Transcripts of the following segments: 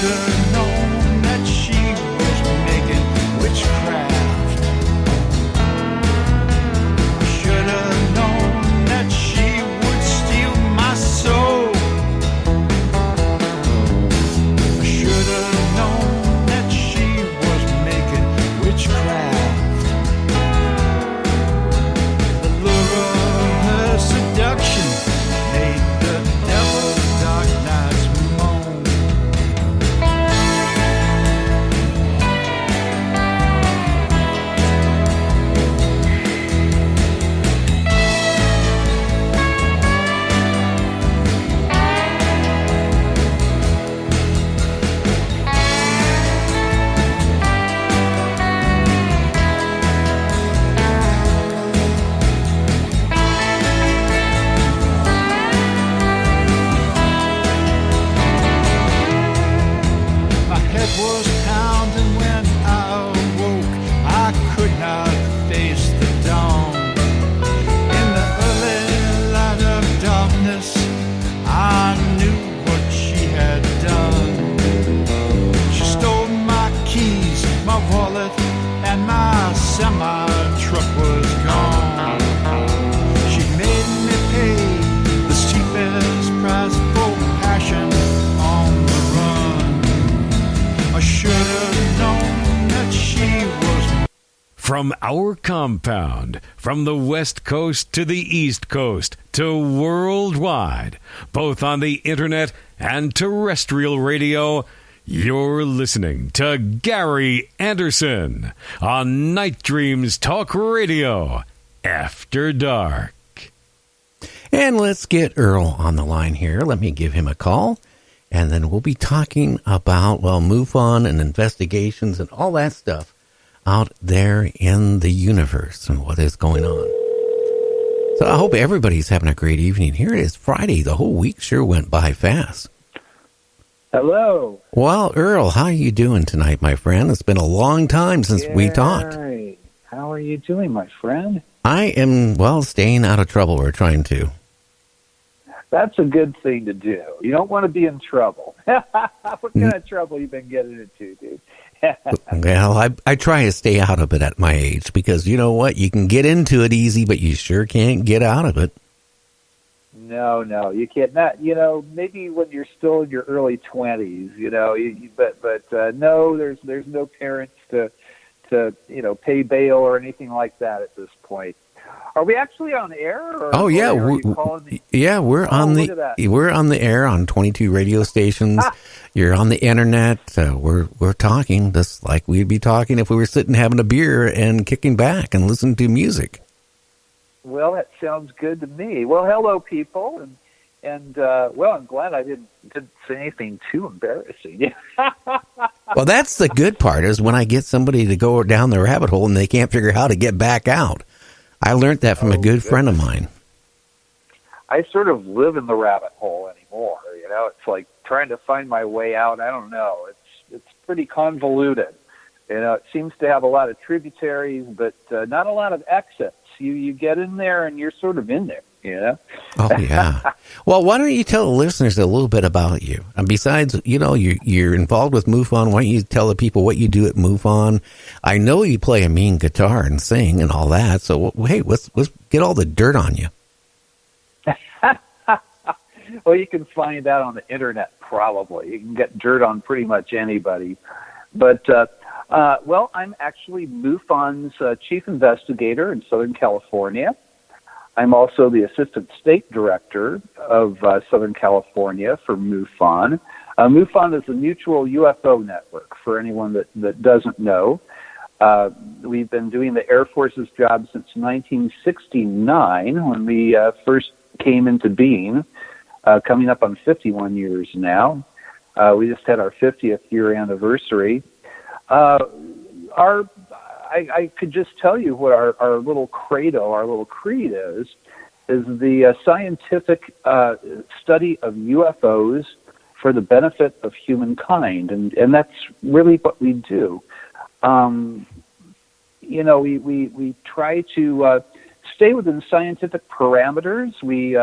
have known that she was making witchcraft. I should have known that she would steal my soul. I should have known that she was making witchcraft. The lure of her seduction made the devil's dark nights moan. My head was pounding when I awoke. I could not face the dawn. In the early light of darkness, I knew what she had done. She stole my keys, my wallet, and my semi-truck was gone. She made me pay the steepest price for passion on the run. I should have known that she was. From our compound, from the West Coast to the East Coast to worldwide, both on the internet and terrestrial radio, you're listening to Gary Anderson on Night Dreams Talk Radio After Dark. And let's get Earl on the line here. Let me give him a call. And then we'll be talking about, well, MUFON and investigations and all that stuff out there in the universe and what is going on. So I hope everybody's having a great evening. Here it is Friday. The whole week sure went by fast. Hello. Well, Earl, how are you doing tonight, my friend? It's been a long time since we talked. Gary, how are you doing, my friend? I am, well, staying out of trouble. We're trying to. That's a good thing to do. You don't want to be in trouble. What kind of trouble you been getting into, dude? Well, I try to stay out of it at my age because you know what? You can get into it easy, but you sure can't get out of it. No, you can't. Not, maybe when you're still in your early 20s, but no, there's no parents to pay bail or anything like that at this point. Are we actually on air? Or, yeah, we're on the air on 22 radio stations. You're on the internet. We're talking just like we'd be talking if we were sitting having a beer and kicking back and listening to music. Well, that sounds good to me. Well, hello, people, and I'm glad I didn't say anything too embarrassing. Well, that's the good part is when I get somebody to go down the rabbit hole and they can't figure out how to get back out. I learned that from a good friend of mine. I sort of live in the rabbit hole anymore. It's like trying to find my way out. I don't know. It's pretty convoluted. It seems to have a lot of tributaries, but not a lot of exits. You get in there and you're sort of in there. Oh, yeah. Well, why don't you tell the listeners a little bit about you? And besides, you're involved with MUFON. Why don't you tell the people what you do at MUFON? I know you play a mean guitar and sing and all that. So, hey, let's get all the dirt on you. Well, you can find that on the internet, probably. You can get dirt on pretty much anybody. But, I'm actually MUFON's chief investigator in Southern California. I'm also the assistant state director of Southern California for MUFON. MUFON is a mutual UFO network, for anyone that doesn't know. We've been doing the Air Force's job since 1969 when we first came into being, coming up on 51 years now. We just had our 50th year anniversary. I could just tell you what our little credo, our little creed is the scientific study of UFOs for the benefit of humankind, and that's really what we do. We try to stay within scientific parameters. We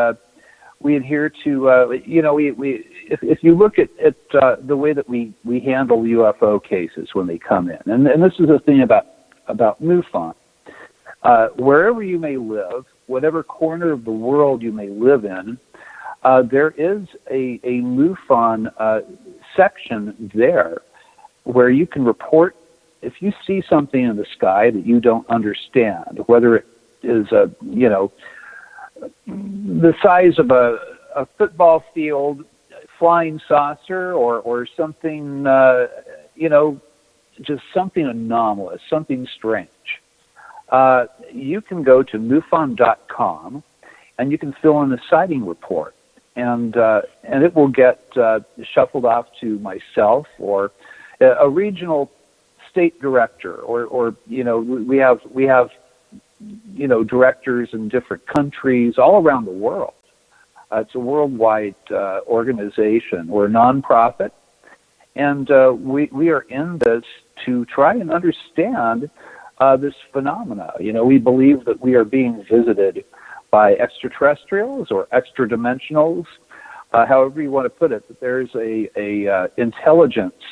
adhere to if you look at the way that we handle UFO cases when they come in, and this is the thing about MUFON, wherever you may live, whatever corner of the world you may live in, there is a MUFON section there where you can report if you see something in the sky that you don't understand, whether it is the size of a football field, flying saucer, or something, just something anomalous, something strange. You can go to MUFON.com and you can fill in a sighting report, and it will get shuffled off to myself or a regional state director, or we have directors in different countries all around the world. It's a worldwide organization. We're a nonprofit, and we are in this to try and understand this phenomena. We believe that we are being visited by extraterrestrials or extra-dimensionals, however you want to put it. That there's a intelligence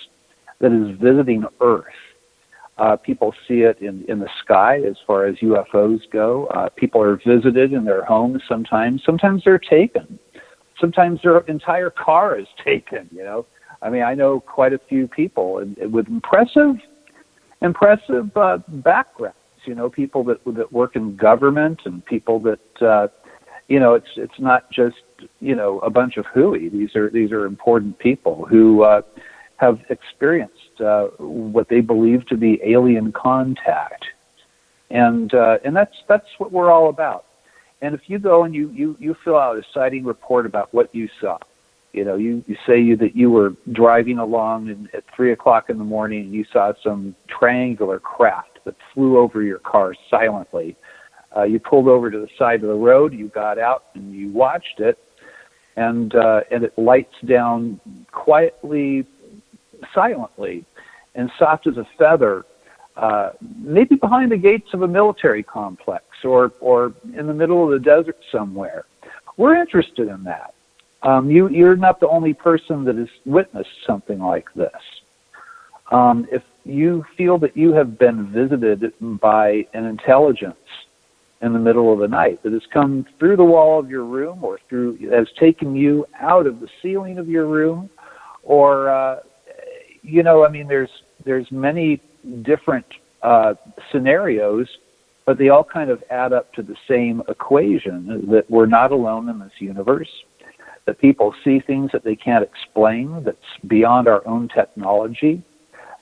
that is visiting Earth. People see it in the sky as far as UFOs go. People are visited in their homes sometimes. Sometimes they're taken. Sometimes their entire car is taken, I mean, I know quite a few people with impressive backgrounds, people that work in government, and people that, it's not just, a bunch of hooey. These are important people who have experienced what they believe to be alien contact, and that's what we're all about. And if you go and you fill out a sighting report about what you saw, you say that you were driving along at 3:00 in the morning and you saw some triangular craft that flew over your car silently. You pulled over to the side of the road, you got out and you watched it, and it lights down quietly, silently, and soft as a feather, maybe behind the gates of a military complex or in the middle of the desert somewhere. We're interested in that. You're not the only person that has witnessed something like this. If you feel that you have been visited by an intelligence in the middle of the night that has come through the wall of your room or has taken you out of the ceiling of your room, or there's many different scenarios, but they all kind of add up to the same equation, that we're not alone in this universe, that people see things that they can't explain, that's beyond our own technology.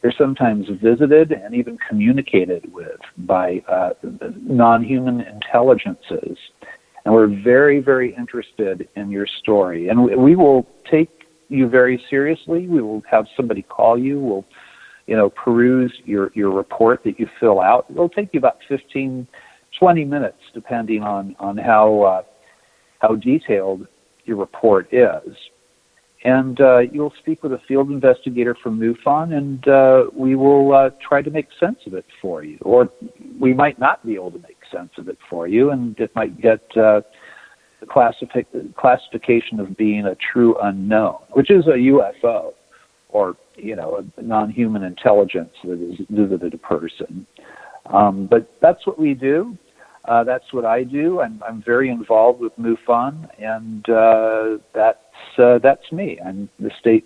They're sometimes visited and even communicated with by non-human intelligences. And we're very, very interested in your story. And we will take you very seriously. We will have somebody call you. We'll peruse your report that you fill out. It'll take you about 15, 20 minutes, depending on how detailed your report is. And you'll speak with a field investigator from MUFON, and we will try to make sense of it for you. Or we might not be able to make sense of it for you, and it might get the classification of being a true unknown, which is a UFO, or a non-human intelligence that has visited a person. But that's what we do. That's what I do. I'm very involved with MUFON, and that's me. I'm the state,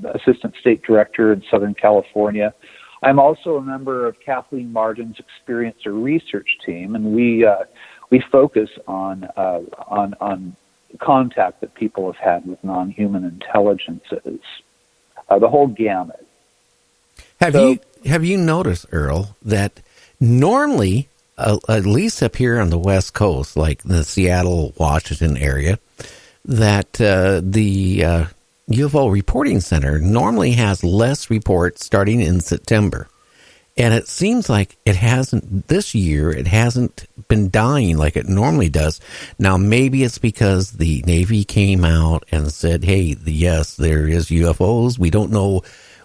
assistant state director in Southern California. I'm also a member of Kathleen Martin's Experiencer Research Team, and we focus on contact that people have had with non-human intelligences, the whole gamut. Have you noticed, Earl, that normally, at least up here on the West Coast, like the Seattle, Washington area, that the UFO Reporting Center normally has less reports starting in September. And it seems like it hasn't been dying like it normally does. Now, maybe it's because the Navy came out and said, hey, yes, there is UFOs. We don't know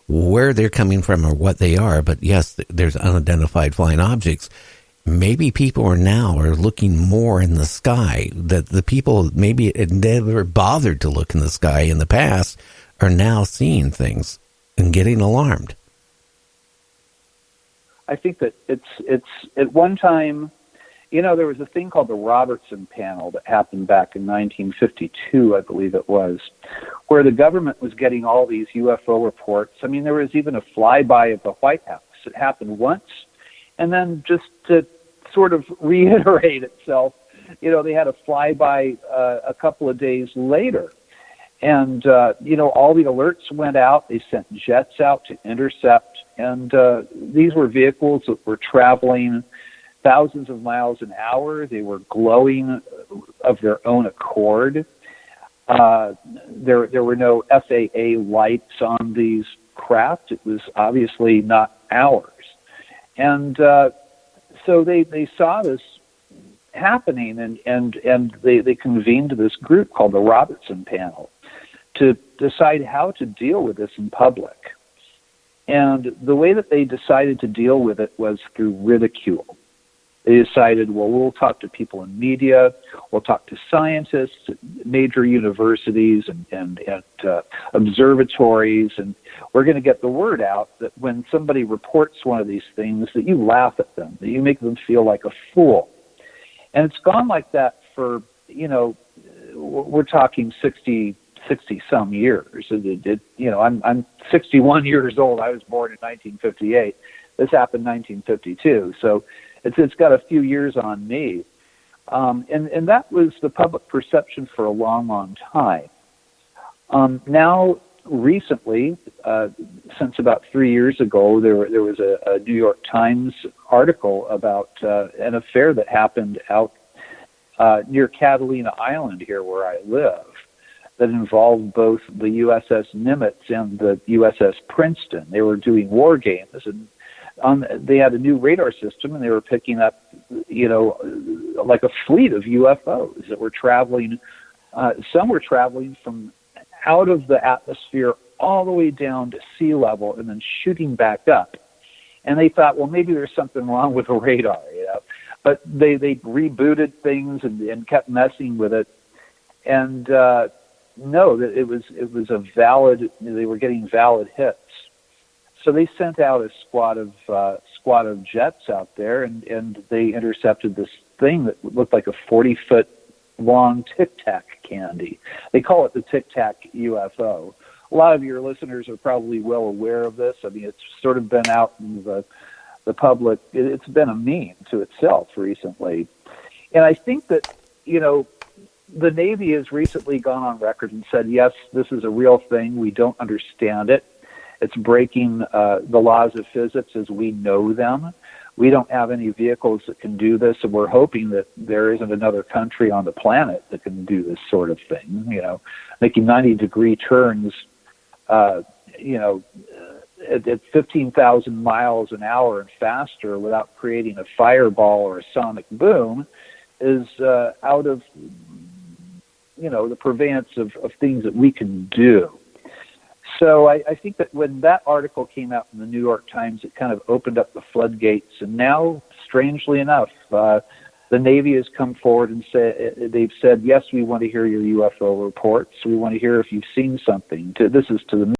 where they're coming from or what they are, but yes, there's unidentified flying objects. maybe people are looking more in the sky, that the people maybe it never bothered to look in the sky in the past are now seeing things and getting alarmed. I think that it's at one time, there was a thing called the Robertson panel that happened back in 1952, I believe it was, where the government was getting all these UFO reports. I mean, there was even a flyby of the White House. It happened once, and then just to sort of reiterate itself, they had a flyby a couple of days later. And, all the alerts went out. They sent jets out to intercept. And these were vehicles that were traveling thousands of miles an hour. They were glowing of their own accord. There were no FAA lights on these craft. It was obviously not ours. And so they saw this happening, and they convened this group called the Robertson panel to decide how to deal with this in public. And the way that they decided to deal with it was through ridicule. They decided, well, we'll talk to people in media, we'll talk to scientists at major universities and at observatories, and we're going to get the word out that when somebody reports one of these things, that you laugh at them, that you make them feel like a fool. And it's gone like that for, we're talking 60 some years. I'm 61 years old. I was born in 1958. This happened in 1952. So it's got a few years on me. And that was the public perception for a long, long time. Now, recently, since about 3 years ago, there was a New York Times article about an affair that happened out near Catalina Island here where I live, that involved both the USS Nimitz and the USS Princeton. They were doing war games, and they had a new radar system, and they were picking up, like a fleet of UFOs that were traveling. Some were traveling from out of the atmosphere all the way down to sea level and then shooting back up. And they thought, well, maybe there's something wrong with the radar, But they rebooted things and kept messing with it. And no, that it was a valid. They were getting valid hits. So they sent out a squad of jets out there, and they intercepted this thing that looked like a 40-foot long Tic Tac candy. They call it the Tic Tac UFO. A lot of your listeners are probably well aware of this. I mean, it's sort of been out in the public. It's been a meme to itself recently. And I think that, the Navy has recently gone on record and said, yes, this is a real thing. We don't understand it. It's breaking the laws of physics as we know them. We don't have any vehicles that can do this, and we're hoping that there isn't another country on the planet that can do this sort of thing, making 90-degree turns, at 15,000 miles an hour and faster without creating a fireball or a sonic boom is out of, the purveyance of things that we can do. So I think that when that article came out in the New York Times, it kind of opened up the floodgates. And now, strangely enough, the Navy has come forward and they've said, yes, we want to hear your UFO reports. We want to hear if you've seen something. This is to the